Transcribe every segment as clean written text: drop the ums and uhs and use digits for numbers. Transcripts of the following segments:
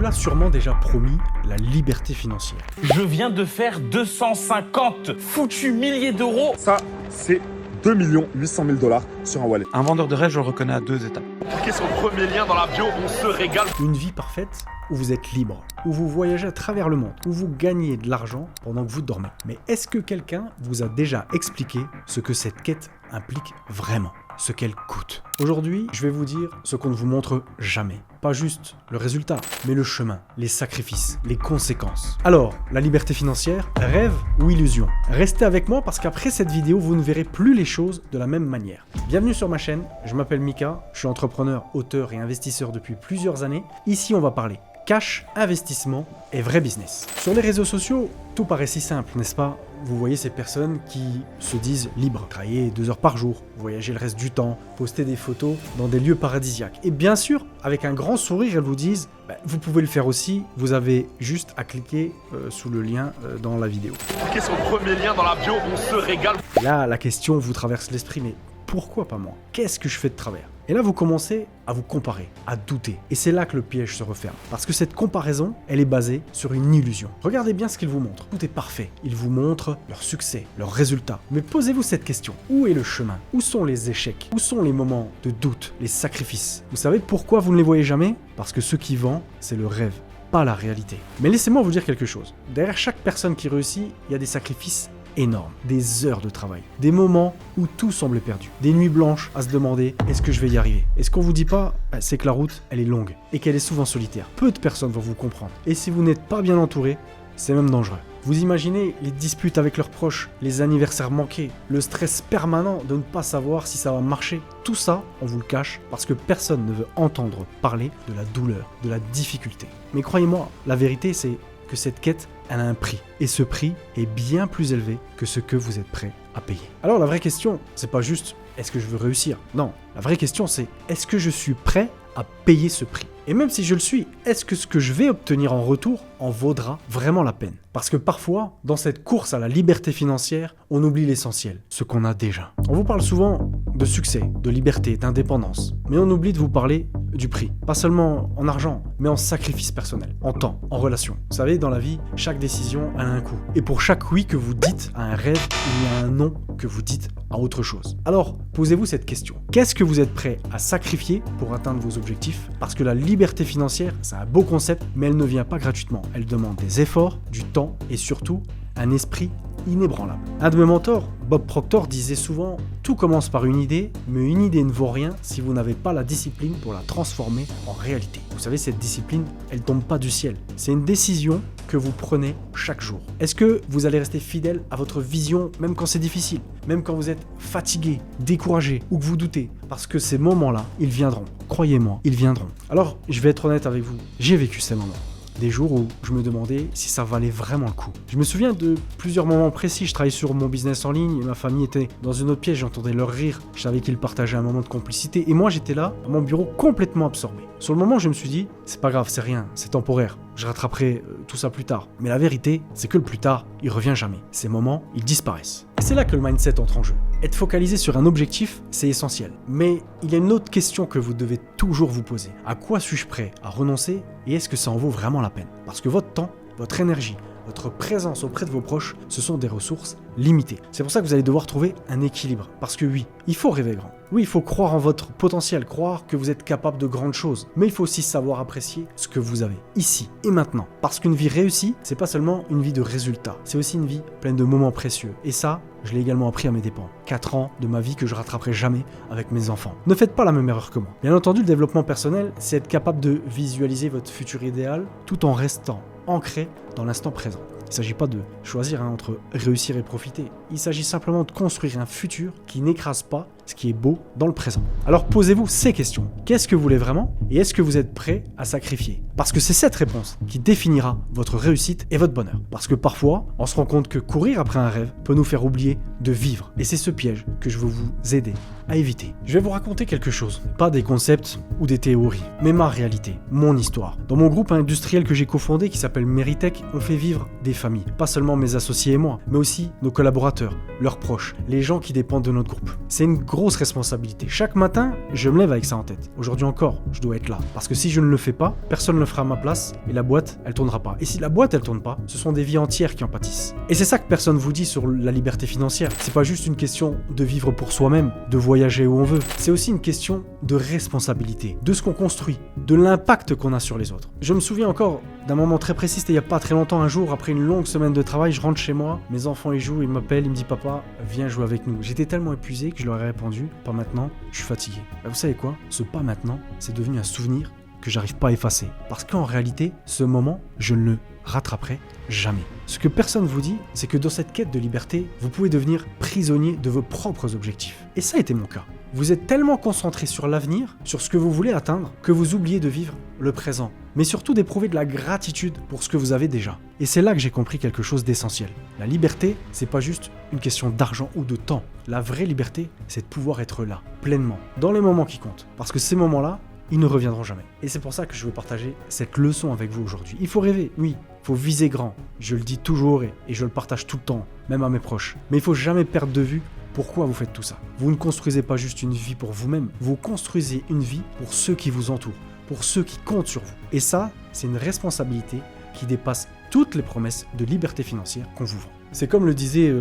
l'a sûrement déjà promis, la liberté financière. Je viens de faire 250 foutus milliers d'euros. Ça, c'est 2 800 000 $ sur un wallet. Un vendeur de rêve, je le reconnais à 2 étapes. Cliquez sur le premier lien dans la bio, on se régale. Une vie parfaite où vous êtes libre, où vous voyagez à travers le monde, où vous gagnez de l'argent pendant que vous dormez. Mais est-ce que quelqu'un vous a déjà expliqué ce que cette quête implique vraiment ? Ce qu'elle coûte. Aujourd'hui, je vais vous dire ce qu'on ne vous montre jamais. Pas juste le résultat, mais le chemin, les sacrifices, les conséquences. Alors, la liberté financière, rêve ou illusion ? Restez avec moi parce qu'après cette vidéo, vous ne verrez plus les choses de la même manière. Bienvenue sur ma chaîne, je m'appelle Mika, je suis entrepreneur, auteur et investisseur depuis plusieurs années. Ici, on va parler cash, investissement et vrai business. Sur les réseaux sociaux, tout paraît si simple, n'est-ce pas ? Vous voyez ces personnes qui se disent libres, travailler 2 heures par jour, voyager le reste du temps, poster des photos dans des lieux paradisiaques. Et bien sûr, avec un grand sourire, elles vous disent vous pouvez le faire aussi, vous avez juste à cliquer sous le lien dans la vidéo. Cliquez sur le premier lien dans la bio, on se régale. Et là, la question vous traverse l'esprit, mais pourquoi pas moi ? Qu'est-ce que je fais de travers ? Et là, vous commencez à vous comparer, à douter. Et c'est là que le piège se referme. Parce que cette comparaison, elle est basée sur une illusion. Regardez bien ce qu'ils vous montrent. Tout est parfait. Ils vous montrent leur succès, leurs résultats. Mais posez-vous cette question. Où est le chemin ? Où sont les échecs ? Où sont les moments de doute, les sacrifices ? Vous savez pourquoi vous ne les voyez jamais ? Parce que ce qui vend, c'est le rêve, pas la réalité. Mais laissez-moi vous dire quelque chose. Derrière chaque personne qui réussit, il y a des sacrifices énorme, des heures de travail, des moments où tout semble perdu, des nuits blanches à se demander est-ce que je vais y arriver. Et ce qu'on vous dit pas, c'est que la route, elle est longue et qu'elle est souvent solitaire. Peu de personnes vont vous comprendre. Et si vous n'êtes pas bien entouré, c'est même dangereux. Vous imaginez les disputes avec leurs proches, les anniversaires manqués, le stress permanent de ne pas savoir si ça va marcher. Tout ça, on vous le cache parce que personne ne veut entendre parler de la douleur, de la difficulté. Mais croyez-moi, la vérité, c'est que cette quête, elle a un prix. Et ce prix est bien plus élevé que ce que vous êtes prêt à payer. Alors la vraie question, c'est pas juste est-ce que je veux réussir ? Non, la vraie question c'est est-ce que je suis prêt à payer ce prix ? Et même si je le suis, est-ce que ce que je vais obtenir en retour en vaudra vraiment la peine ? Parce que parfois, dans cette course à la liberté financière, on oublie l'essentiel, ce qu'on a déjà. On vous parle souvent de succès, de liberté, d'indépendance, mais on oublie de vous parler du prix. Pas seulement en argent, mais en sacrifice personnel, en temps, en relation. Vous savez, dans la vie, chaque décision a un coût. Et pour chaque oui que vous dites à un rêve, il y a un non que vous dites à autre chose. Alors, posez-vous cette question. Qu'est-ce que vous êtes prêt à sacrifier pour atteindre vos objectifs ? Parce que la liberté financière, c'est un beau concept, mais elle ne vient pas gratuitement. Elle demande des efforts, du temps et surtout un esprit inébranlable. Un de mes mentors, Bob Proctor, disait souvent « Tout commence par une idée, mais une idée ne vaut rien si vous n'avez pas la discipline pour la transformer en réalité. » Vous savez, cette discipline, elle tombe pas du ciel. C'est une décision que vous prenez chaque jour. Est-ce que vous allez rester fidèle à votre vision, même quand c'est difficile, même quand vous êtes fatigué, découragé ou que vous doutez ? Parce que ces moments-là, ils viendront. Croyez-moi, ils viendront. Alors, je vais être honnête avec vous, j'ai vécu ces moments. Des jours où je me demandais si ça valait vraiment le coup. Je me souviens de plusieurs moments précis. Je travaillais sur mon business en ligne et ma famille était dans une autre pièce. J'entendais leur rire. Je savais qu'ils partageaient un moment de complicité. Et moi, j'étais là, à mon bureau, complètement absorbé. Sur le moment, je me suis dit, c'est pas grave, c'est rien, c'est temporaire. Je rattraperai tout ça plus tard. Mais la vérité, c'est que le plus tard, il revient jamais. Ces moments, ils disparaissent. Et c'est là que le mindset entre en jeu. Être focalisé sur un objectif, c'est essentiel. Mais il y a une autre question que vous devez toujours vous poser. À quoi suis-je prêt à renoncer et est-ce que ça en vaut vraiment la peine ? Parce que votre temps, votre énergie, votre présence auprès de vos proches, ce sont des ressources limitées. C'est pour ça que vous allez devoir trouver un équilibre. Parce que oui, il faut rêver grand. Oui, il faut croire en votre potentiel, croire que vous êtes capable de grandes choses. Mais il faut aussi savoir apprécier ce que vous avez, ici et maintenant. Parce qu'une vie réussie, c'est pas seulement une vie de résultats. C'est aussi une vie pleine de moments précieux. Et ça, je l'ai également appris à mes dépens. 4 ans de ma vie que je rattraperai jamais avec mes enfants. Ne faites pas la même erreur que moi. Bien entendu, le développement personnel, c'est être capable de visualiser votre futur idéal tout en restant ancré dans l'instant présent. Il ne s'agit pas de choisir entre réussir et profiter. Il s'agit simplement de construire un futur qui n'écrase pas ce qui est beau dans le présent. Alors posez-vous ces questions. Qu'est-ce que vous voulez vraiment et est-ce que vous êtes prêt à sacrifier ? Parce que c'est cette réponse qui définira votre réussite et votre bonheur. Parce que parfois, on se rend compte que courir après un rêve peut nous faire oublier de vivre. Et c'est ce piège que je veux vous aider à éviter. Je vais vous raconter quelque chose. Pas des concepts ou des théories, mais ma réalité, mon histoire. Dans mon groupe industriel que j'ai cofondé qui s'appelle Meritech, on fait vivre des familles. Pas seulement mes associés et moi, mais aussi nos collaborateurs, leurs proches, les gens qui dépendent de notre groupe. C'est une grosse responsabilité. Chaque matin, je me lève avec ça en tête. Aujourd'hui encore, je dois être là. Parce que si je ne le fais pas, personne ne le fera à ma place et la boîte, elle tournera pas. Et si la boîte, elle tourne pas, ce sont des vies entières qui en pâtissent. Et c'est ça que personne vous dit sur la liberté financière. C'est pas juste une question de vivre pour soi-même, de voyager où on veut. C'est aussi une question de responsabilité, de ce qu'on construit, de l'impact qu'on a sur les autres. Je me souviens encore d'un moment très précis, c'était il y a pas très longtemps, un jour, après une longue semaine de travail, je rentre chez moi, mes enfants ils jouent, ils m'appellent, ils me disent papa, viens jouer avec nous. J'étais tellement épuisé que je leur ai répondu, pas maintenant, je suis fatigué. Vous savez quoi? Ce pas maintenant, c'est devenu un souvenir que j'arrive pas à effacer. Parce qu'en réalité, ce moment, je ne le rattraperai jamais. Ce que personne vous dit, c'est que dans cette quête de liberté, vous pouvez devenir prisonnier de vos propres objectifs. Et ça a été mon cas. Vous êtes tellement concentré sur l'avenir, sur ce que vous voulez atteindre, que vous oubliez de vivre le présent. Mais surtout d'éprouver de la gratitude pour ce que vous avez déjà. Et c'est là que j'ai compris quelque chose d'essentiel. La liberté, c'est pas juste une question d'argent ou de temps. La vraie liberté, c'est de pouvoir être là, pleinement, dans les moments qui comptent. Parce que ces moments-là, ils ne reviendront jamais. Et c'est pour ça que je veux partager cette leçon avec vous aujourd'hui. Il faut rêver, oui, il faut viser grand. Je le dis toujours et je le partage tout le temps, même à mes proches. Mais il faut jamais perdre de vue pourquoi vous faites tout ça. Vous ne construisez pas juste une vie pour vous-même, vous construisez une vie pour ceux qui vous entourent, pour ceux qui comptent sur vous. Et ça, c'est une responsabilité qui dépasse toutes les promesses de liberté financière qu'on vous vend. C'est comme le disait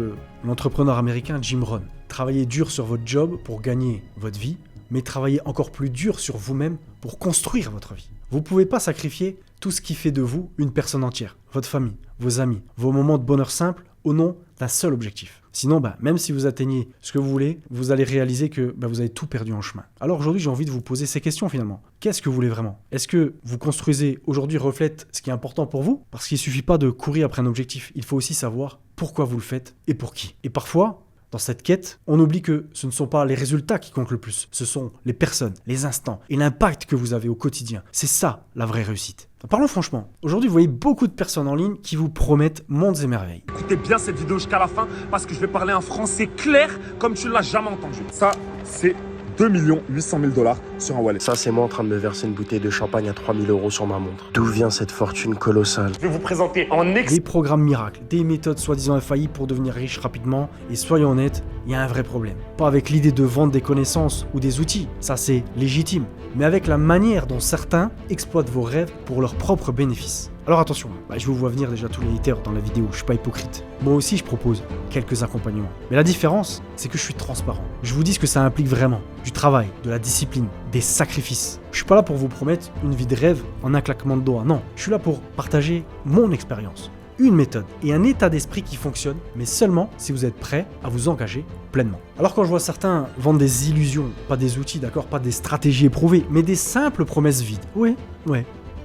l'entrepreneur américain Jim Rohn. Travaillez dur sur votre job pour gagner votre vie, mais travaillez encore plus dur sur vous-même pour construire votre vie. Vous ne pouvez pas sacrifier tout ce qui fait de vous une personne entière, votre famille, vos amis, vos moments de bonheur simple au nom d'un seul objectif. Sinon, même si vous atteignez ce que vous voulez, vous allez réaliser que vous avez tout perdu en chemin. Alors aujourd'hui, j'ai envie de vous poser ces questions finalement. Qu'est-ce que vous voulez vraiment? Est-ce que vous construisez aujourd'hui reflète ce qui est important pour vous? Parce qu'il ne suffit pas de courir après un objectif. Il faut aussi savoir pourquoi vous le faites et pour qui. Et parfois, dans cette quête, on oublie que ce ne sont pas les résultats qui comptent le plus, ce sont les personnes, les instants et l'impact que vous avez au quotidien. C'est ça la vraie réussite. Parlons franchement. Aujourd'hui, vous voyez beaucoup de personnes en ligne qui vous promettent mondes et merveilles. Écoutez bien cette vidéo jusqu'à la fin parce que je vais parler un français clair comme tu l'as jamais entendu. Ça, c'est 2 800 000 $ sur un wallet. Ça, c'est moi en train de me verser une bouteille de champagne à 3 000 € sur ma montre. D'où vient cette fortune colossale? Je vais vous présenter en Des programmes miracles, des méthodes soi-disant infaillibles pour devenir riche rapidement. Et soyons honnêtes, il y a un vrai problème. Pas avec l'idée de vendre des connaissances ou des outils, ça c'est légitime. Mais avec la manière dont certains exploitent vos rêves pour leurs propres bénéfices. Alors attention, je vous vois venir déjà tous les haters dans la vidéo, je suis pas hypocrite. Moi aussi je propose quelques accompagnements. Mais la différence, c'est que je suis transparent. Je vous dis ce que ça implique vraiment. Du travail, de la discipline, des sacrifices. Je suis pas là pour vous promettre une vie de rêve en un claquement de doigts, non. Je suis là pour partager mon expérience. Une méthode et un état d'esprit qui fonctionne, mais seulement si vous êtes prêt à vous engager pleinement. Alors quand je vois certains vendre des illusions, pas des outils, d'accord, pas des stratégies éprouvées, mais des simples promesses vides, ouais,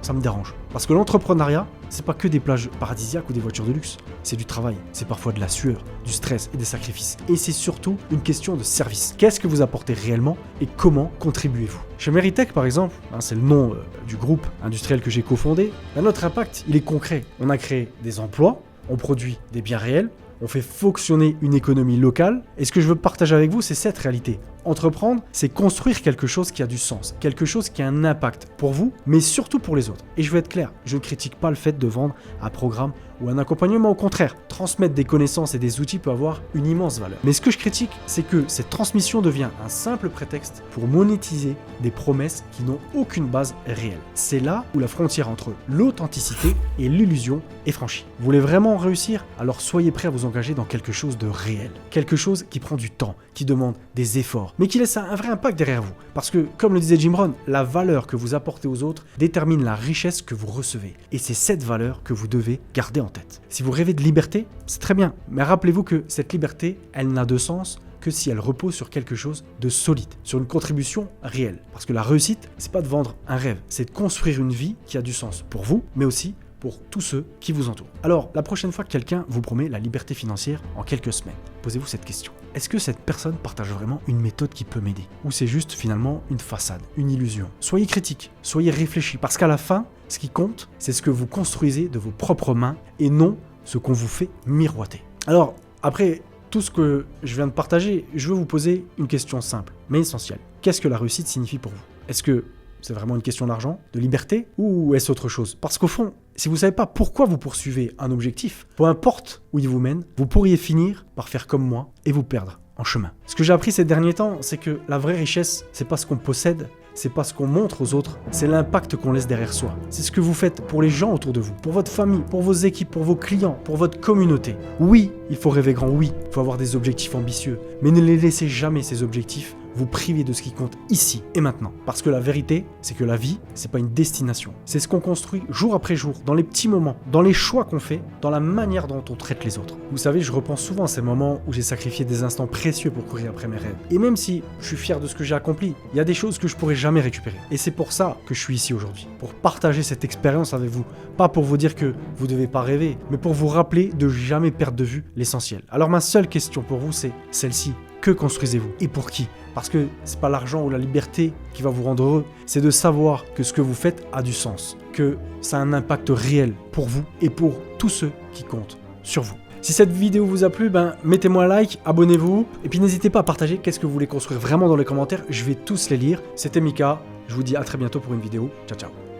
ça me dérange. Parce que l'entrepreneuriat, c'est pas que des plages paradisiaques ou des voitures de luxe. C'est du travail, c'est parfois de la sueur, du stress et des sacrifices. Et c'est surtout une question de service. Qu'est-ce que vous apportez réellement et comment contribuez-vous? Chez Meritech, par exemple, c'est le nom du groupe industriel que j'ai cofondé, notre impact, il est concret. On a créé des emplois, on produit des biens réels, on fait fonctionner une économie locale. Et ce que je veux partager avec vous, c'est cette réalité. Entreprendre, c'est construire quelque chose qui a du sens, quelque chose qui a un impact pour vous, mais surtout pour les autres. Et je veux être clair, je ne critique pas le fait de vendre un programme ou un accompagnement, au contraire. Transmettre des connaissances et des outils peut avoir une immense valeur. Mais ce que je critique, c'est que cette transmission devient un simple prétexte pour monétiser des promesses qui n'ont aucune base réelle. C'est là où la frontière entre l'authenticité et l'illusion est franchie. Vous voulez vraiment réussir? Alors soyez prêts à vous engager dans quelque chose de réel. Quelque chose qui prend du temps, qui demande des efforts, mais qui laisse un vrai impact derrière vous. Parce que, comme le disait Jim Rohn, la valeur que vous apportez aux autres détermine la richesse que vous recevez. Et c'est cette valeur que vous devez garder en tête. Si vous rêvez de liberté, c'est très bien, mais rappelez-vous que cette liberté, elle n'a de sens que si elle repose sur quelque chose de solide, sur une contribution réelle. Parce que la réussite, c'est pas de vendre un rêve, c'est de construire une vie qui a du sens pour vous, mais aussi pour tous ceux qui vous entourent. Alors, la prochaine fois que quelqu'un vous promet la liberté financière en quelques semaines, posez-vous cette question. Est-ce que cette personne partage vraiment une méthode qui peut m'aider? Ou c'est juste finalement une façade, une illusion? Soyez critique, soyez réfléchi, parce qu'à la fin, ce qui compte, c'est ce que vous construisez de vos propres mains et non ce qu'on vous fait miroiter. Alors, après tout ce que je viens de partager, je veux vous poser une question simple, mais essentielle. Qu'est-ce que la réussite signifie pour vous? Est-ce que c'est vraiment une question d'argent, de liberté, ou est-ce autre chose? Parce qu'au fond, si vous ne savez pas pourquoi vous poursuivez un objectif, peu importe où il vous mène, vous pourriez finir par faire comme moi et vous perdre. en chemin. Ce que j'ai appris ces derniers temps, c'est que la vraie richesse, c'est pas ce qu'on possède, c'est pas ce qu'on montre aux autres, c'est l'impact qu'on laisse derrière soi. C'est ce que vous faites pour les gens autour de vous, pour votre famille, pour vos équipes, pour vos clients, pour votre communauté. Oui, il faut rêver grand, oui, il faut avoir des objectifs ambitieux, mais ne les laissez jamais ces objectifs vous priver de ce qui compte ici et maintenant. Parce que la vérité, c'est que la vie, c'est pas une destination. C'est ce qu'on construit jour après jour, dans les petits moments, dans les choix qu'on fait, dans la manière dont on traite les autres. Vous savez, je repense souvent à ces moments où j'ai sacrifié des instants précieux pour courir après mes rêves. Et même si je suis fier de ce que j'ai accompli, il y a des choses que je pourrais jamais récupérer. Et c'est pour ça que je suis ici aujourd'hui. Pour partager cette expérience avec vous. Pas pour vous dire que vous devez pas rêver, mais pour vous rappeler de jamais perdre de vue l'essentiel. Alors ma seule question pour vous, c'est celle-ci. Que construisez-vous? Et pour qui? Parce que c'est pas l'argent ou la liberté qui va vous rendre heureux, c'est de savoir que ce que vous faites a du sens, que ça a un impact réel pour vous et pour tous ceux qui comptent sur vous. Si cette vidéo vous a plu, mettez-moi un like, abonnez-vous, et puis n'hésitez pas à partager qu'est-ce que vous voulez construire vraiment dans les commentaires, je vais tous les lire. C'était Mika, je vous dis à très bientôt pour une vidéo, ciao ciao.